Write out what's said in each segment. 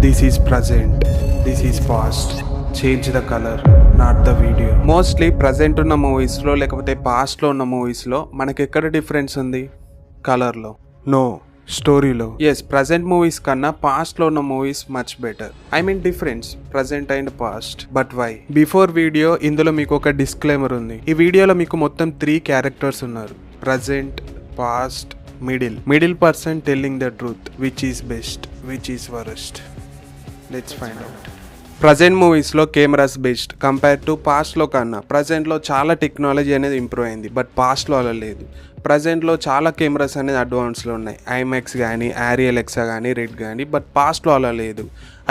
This is present, this is past. Change the colour, not the video. Mostly present ఉన్న మూవీస్లో లేకపోతే పాస్ట్లో ఉన్న మూవీస్లో మనకి ఎక్కడ డిఫరెన్స్ ఉంది? కలర్లో. నో, స్టోరీలో. ఎస్, ప్రజెంట్ మూవీస్ కన్నా పాస్ట్ లో ఉన్న movies much better. I mean difference present and past. But why? Before video ఇందులో మీకు ఒక డిస్క్లైమర్ ఉంది. ఈ వీడియోలో మీకు మొత్తం 3 క్యారెక్టర్స్ ఉన్నారు: present, past, middle person telling the truth. Which is best, which is worst? Let's find out. Present మూవీస్లో కెమెరాస్ బెస్ట్ కంపేర్ టు పాస్ట్లో కన్నా. ప్రజెంట్లో చాలా టెక్నాలజీ అనేది ఇంప్రూవ్ అయింది, బట్ పాస్ట్లో అలా లేదు. ప్రజెంట్లో చాలా కెమెరాస్ అనేది అడ్వాన్స్లో ఉన్నాయి, ఐమాక్స్ కానీ, ఆరియల్ ఎక్సా కానీ, రెడ్ కానీ. బట్ పాస్ట్లో అలా లేదు.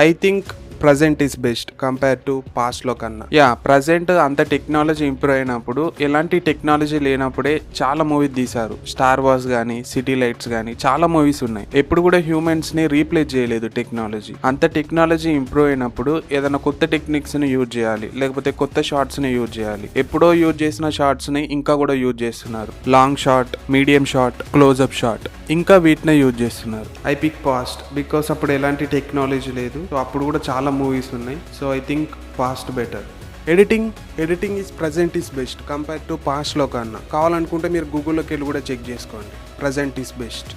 I think present is best compare to పాస్ట్లో కన్నా. ప్రజెంట్ అంత టెక్నాలజీ ఇంప్రూవ్ అయినప్పుడు, ఎలాంటి టెక్నాలజీ లేనప్పుడే చాలా మూవీ తీశారు. స్టార్ వార్స్ కానీ, సిటీ లైట్స్ కానీ, చాలా మూవీస్ ఉన్నాయి. ఎప్పుడు కూడా హ్యూమన్స్ని రీప్లేస్ చేయలేదు టెక్నాలజీ. అంత టెక్నాలజీ ఇంప్రూవ్ అయినప్పుడు ఏదైనా కొత్త టెక్నిక్స్ని యూజ్ చేయాలి, లేకపోతే కొత్త షార్ట్స్ని యూజ్ చేయాలి. ఎప్పుడో యూజ్ చేసిన షార్ట్స్ని ఇంకా కూడా యూజ్ చేస్తున్నారు. Long shot, medium shot, close up shot, ఇంకా వీటినే యూజ్ చేస్తున్నారు. ఐ పిక్ పాస్ట్ బికాస్ అప్పుడు ఎలాంటి టెక్నాలజీ లేదు. సో అప్పుడు కూడా చాలా మూవీస్ ఉన్నాయి. So I think past better. Editing is present is best compare to పాస్ట్లో కన్నా. కావాలనుకుంటే మీరు గూగుల్లోకి వెళ్ళి కూడా చెక్ చేసుకోండి. Present is best.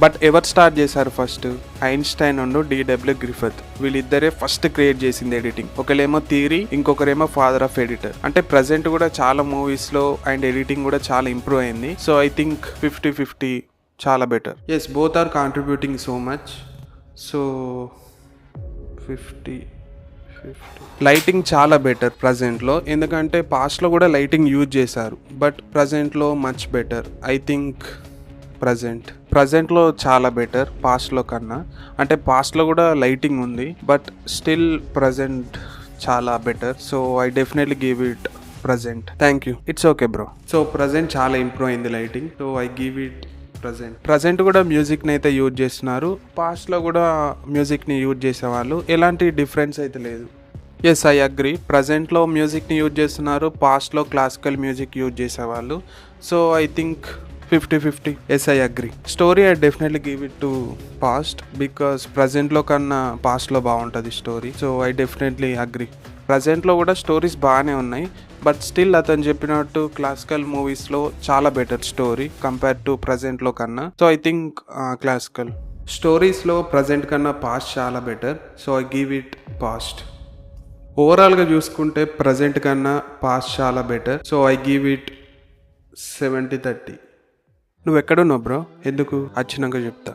బట్ ఎవరు స్టార్ట్ చేశారు first? Einstein and D.W. Griffith. వీళ్ళిద్దరే ఫస్ట్ క్రియేట్ చేసింది ఎడిటింగ్. ఒకరేమో థియరీ, ఇంకొకరేమో ఫాదర్ ఆఫ్ ఎడిటర్. అంటే ప్రజెంట్ కూడా చాలా మూవీస్లో అండ్ ఎడిటింగ్ కూడా చాలా ఇంప్రూవ్ అయింది. సో ఐ థింక్ 50-50 చాలా better. Yes, both are contributing so much. So 50-50. Lighting చాలా బెటర్ ప్రజెంట్లో, ఎందుకంటే పాస్ట్లో కూడా లైటింగ్ యూజ్ చేశారు. బట్ ప్రజెంట్లో మచ్ బెటర్. ఐ థింక్ ప్రజెంట్లో చాలా బెటర్ పాస్ట్లో కన్నా. అంటే పాస్ట్లో కూడా లైటింగ్ ఉంది, బట్ స్టిల్ ప్రజెంట్ చాలా better. So I definitely give it present. Thank you. It's okay bro. So present చాలా ఇంప్రూవ్ అయింది lighting. So I give it present కూడా మ్యూజిక్ని అయితే యూజ్ చేస్తున్నారు. పాస్ట్లో కూడా మ్యూజిక్ని యూజ్ చేసేవాళ్ళు. ఎలాంటి డిఫరెన్స్ అయితే లేదు. Yes, I agree. ప్రజెంట్లో మ్యూజిక్ని యూజ్ చేస్తున్నారు, పాస్ట్లో క్లాసికల్ మ్యూజిక్ యూజ్ చేసేవాళ్ళు. So I think 50-50. Yes, I agree. Story I definitely give it to past because ప్రజెంట్లో కన్నా పాస్ట్లో బాగుంటుంది story. So I definitely agree. ప్రజెంట్లో కూడా స్టోరీస్ బాగానే ఉన్నాయి, బట్ స్టిల్ అతను చెప్పినట్టు క్లాసికల్ మూవీస్లో చాలా బెటర్ స్టోరీ కంపేర్ టు ప్రజెంట్లో కన్నా. సో ఐ థింక్ క్లాసికల్ స్టోరీస్లో ప్రజెంట్ కన్నా పాస్ట్ చాలా better. So I give it past. ఓవరాల్గా చూసుకుంటే ప్రజెంట్ కన్నా పాస్ట్ చాలా better. So I give it 70-30. నువ్వు ఎక్కడున్నావు బ్రో? ఎందుకు? వచ్చినాక చెప్తా.